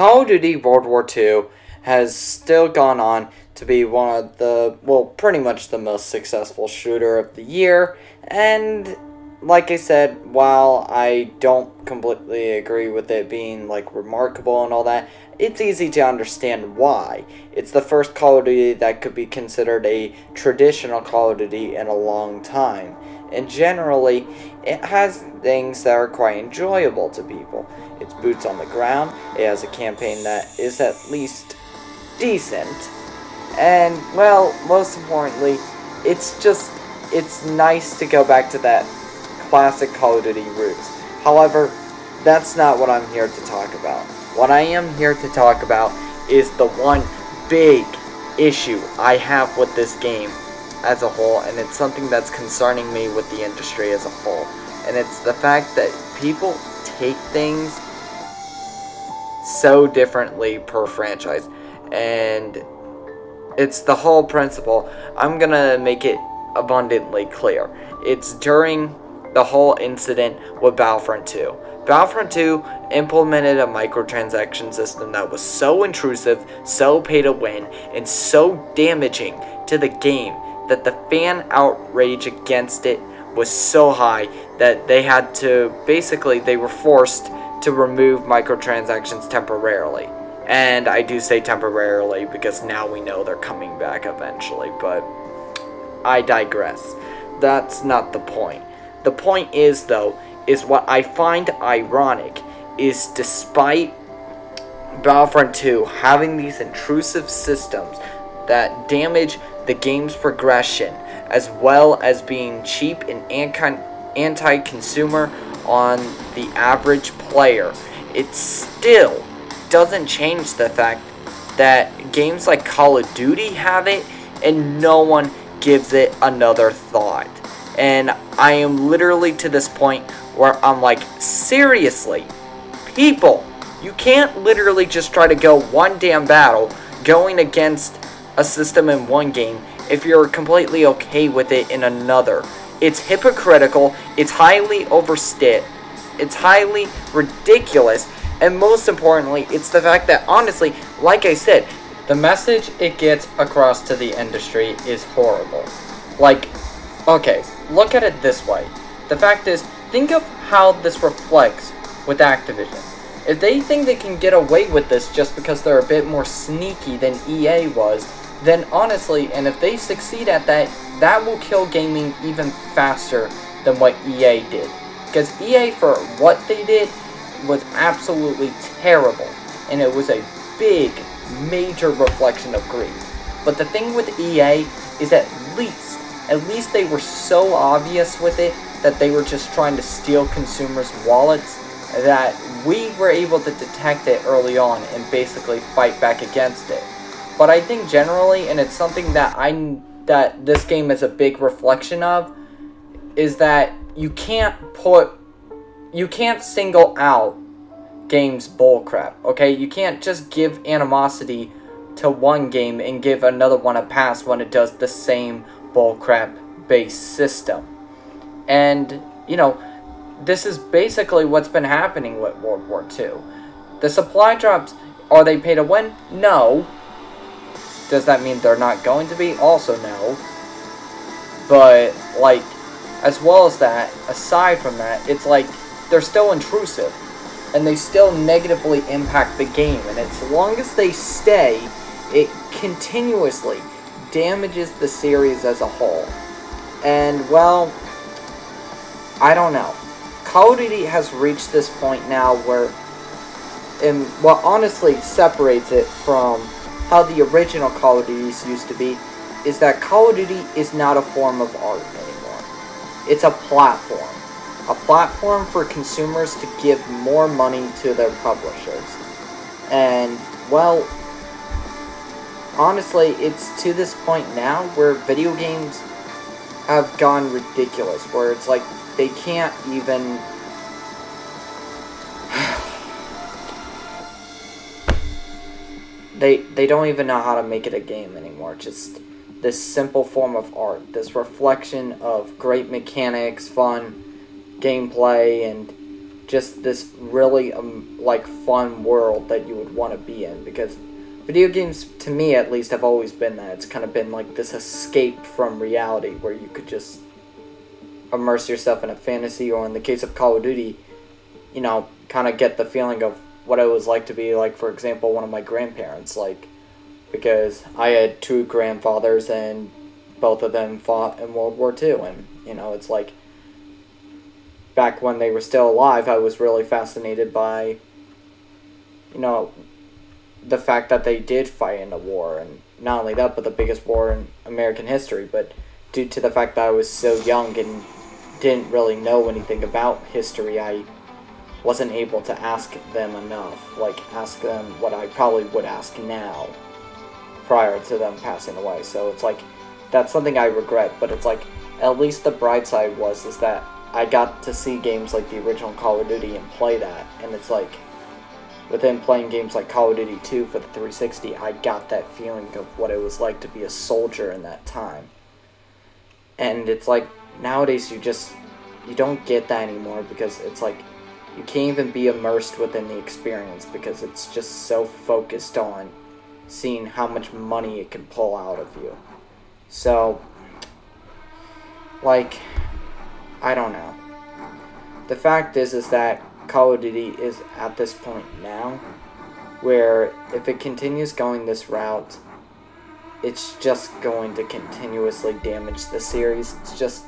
Call of Duty World War II has still gone on to be one of the, well, pretty much the most successful shooter of the year, and like I said, while I don't completely agree with it being, like, remarkable and all that, it's easy to understand why. It's the first Call of Duty that could be considered a traditional Call of Duty in a long time. And generally, it has things that are quite enjoyable to people. It's boots on the ground, it has a campaign that is at least decent, and, well, most importantly, it's nice to go back to that classic Call of Duty roots. However, that's not what I'm here to talk about. What I am here to talk about is the one big issue I have with this game as a whole, and it's something that's concerning me with the industry as a whole. And it's the fact that people take things so differently per franchise. And it's the whole principle. I'm gonna make it abundantly clear. It's during the whole incident with Battlefront 2. Battlefront 2 implemented a microtransaction system that was so intrusive, so pay to win, and so damaging to the game that the fan outrage against it was so high that they had to, basically, they were forced to remove microtransactions temporarily. And I do say temporarily because now we know they're coming back eventually, but I digress. That's not the point. The point is, though, is what I find ironic is despite Battlefront 2 having these intrusive systems that damage the game's progression, as well as being cheap and anti-consumer on the average player, it still doesn't change the fact that games like Call of Duty have it and no one gives it another thought. And I am literally to this point where I'm like, seriously, people, you can't literally just try to go one damn battle going against a system in one game if you're completely okay with it in another. It's hypocritical, it's highly overstated, it's highly ridiculous, and most importantly, it's the fact that, honestly, like I said, the message it gets across to the industry is horrible. Like, okay, look at it this way. The fact is, think of how this reflects with Activision. If they think they can get away with this just because they're a bit more sneaky than EA was, then honestly, and if they succeed at that, that will kill gaming even faster than what EA did. Because EA, for what they did, was absolutely terrible. And it was a big, major reflection of greed. But the thing with EA is at least they were so obvious with it that they were just trying to steal consumers' wallets that we were able to detect it early on and basically fight back against it. But I think generally, and it's something that that this game is a big reflection of, is that you can't single out games bullcrap, okay? You can't just give animosity to one game and give another one a pass when it does the same bullcrap based system. And, you know, this is basically what's been happening with World War II. The supply drops, are they pay to win? No. Does that mean they're not going to be? Also no. But, like, as well as that, aside from that, it's like, they're still intrusive. And they still negatively impact the game. And as long as they stay, it continuously damages the series as a whole. And, well, I don't know. Call of Duty has reached this point now where, and what honestly separates it from how the original Call of Duties used to be, is that Call of Duty is not a form of art anymore. It's a platform. A platform for consumers to give more money to their publishers. And, well, honestly, it's to this point now where video games have gone ridiculous, where it's like, they can't even... They don't even know how to make it a game anymore. Just this simple form of art. This reflection of great mechanics, fun, gameplay, and just this really like fun world that you would want to be in, because video games, to me at least, have always been that. It's kind of been like this escape from reality where you could just immerse yourself in a fantasy, or in the case of Call of Duty, you know, kind of get the feeling of what it was like to be, like, for example, one of my grandparents, like, because I had two grandfathers and both of them fought in World War II, and, you know, it's like, back when they were still alive, I was really fascinated by, you know, the fact that they did fight in a war, and not only that, but the biggest war in American history. But due to the fact that I was so young and didn't really know anything about history, I wasn't able to ask them enough, like ask them what I probably would ask now prior to them passing away. So it's like, that's something I regret, but it's like, at least the bright side is that I got to see games like the original Call of Duty and play that, and it's like, within playing games like Call of Duty 2 for the 360, I got that feeling of what it was like to be a soldier in that time. And it's like, nowadays you don't get that anymore, because it's like, you can't even be immersed within the experience, because it's just so focused on seeing how much money it can pull out of you. So, like, I don't know. The fact is that Call of Duty is at this point now where if it continues going this route, it's just going to continuously damage the series. It's just...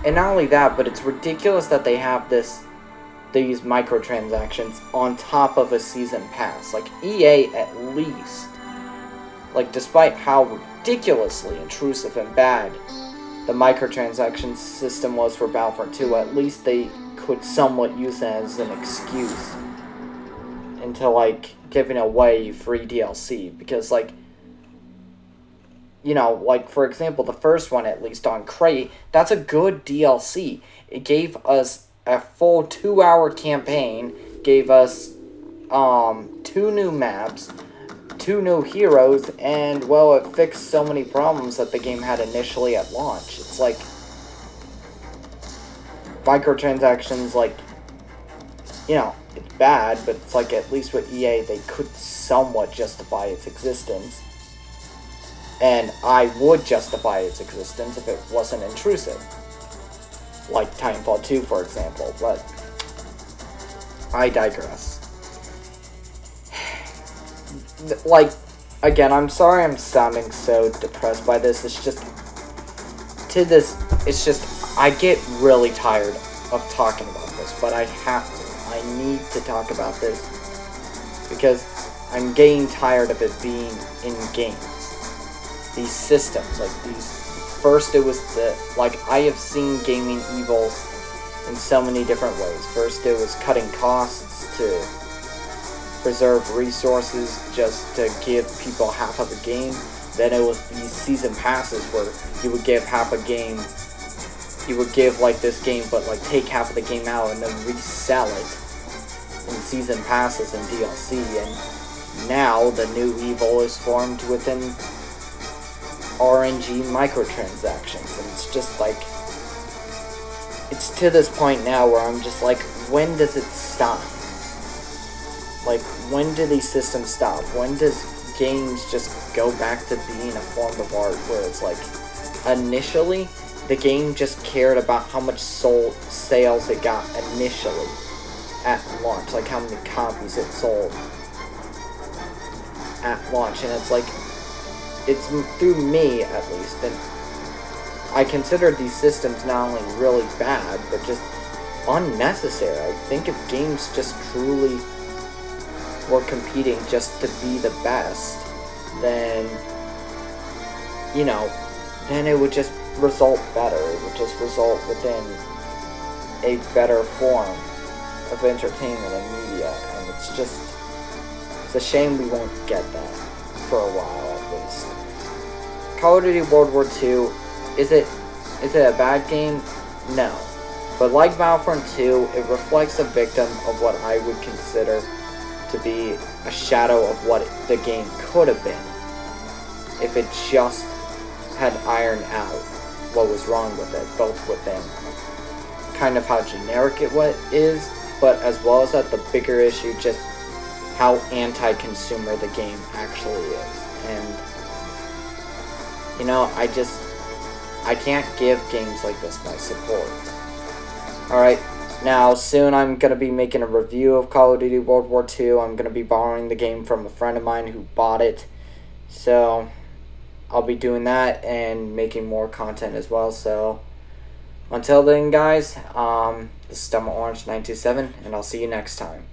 And not only that, but it's ridiculous that they have these microtransactions on top of a season pass. Like, EA at least, like, despite how ridiculously intrusive and bad the microtransaction system was for Battlefront 2, at least they could somewhat use it as an excuse into, like, giving away free DLC. Because, like, you know, like, for example, the first one, at least on Crate, that's a good DLC. It gave us a full 2-hour campaign, gave us 2 new maps, 2 new heroes, and, well, it fixed so many problems that the game had initially at launch. It's like, microtransactions, like, you know, it's bad, but it's like, at least with EA, they could somewhat justify its existence. And I would justify its existence if it wasn't intrusive. Like Titanfall 2, for example, but I digress. Like, again, I'm sorry I'm sounding so depressed by this. It's just, it's just, I get really tired of talking about this, but I have to. I need to talk about this because I'm getting tired of it being in games. These systems, like these, first it was like, I have seen gaming evils in so many different ways. First it was cutting costs to preserve resources just to give people half of a game. Then it was these season passes where you would give half a game, you would give like this game but like take half of the game out and then resell it in season passes and DLC. And now the new evil is formed within RNG microtransactions, and it's just like, it's to this point now where I'm just like, when does it stop? Like, when do these systems stop? When does games just go back to being a form of art where it's like, initially, the game just cared about how much sales it got initially at launch, like how many copies it sold at launch, and it's like, it's through me at least, and I consider these systems not only really bad, but just unnecessary. I think if games just truly were competing just to be the best, then, you know, then it would just result better. It would just result within a better form of entertainment and media, and it's just, it's a shame we won't get that for a while at least. Call of Duty World War II, is it a bad game? No. But like Battlefront 2, it reflects a victim of what I would consider to be a shadow of what the game could have been if it just had ironed out what was wrong with it, both within kind of how generic it is, but as well as that, the bigger issue, just how anti-consumer the game actually is. And, you know, I can't give games like this my support. Alright, now soon I'm going to be making a review of Call of Duty World War II. I'm going to be borrowing the game from a friend of mine who bought it. So, I'll be doing that and making more content as well. So, until then guys, this is Stummer Orange 927, and I'll see you next time.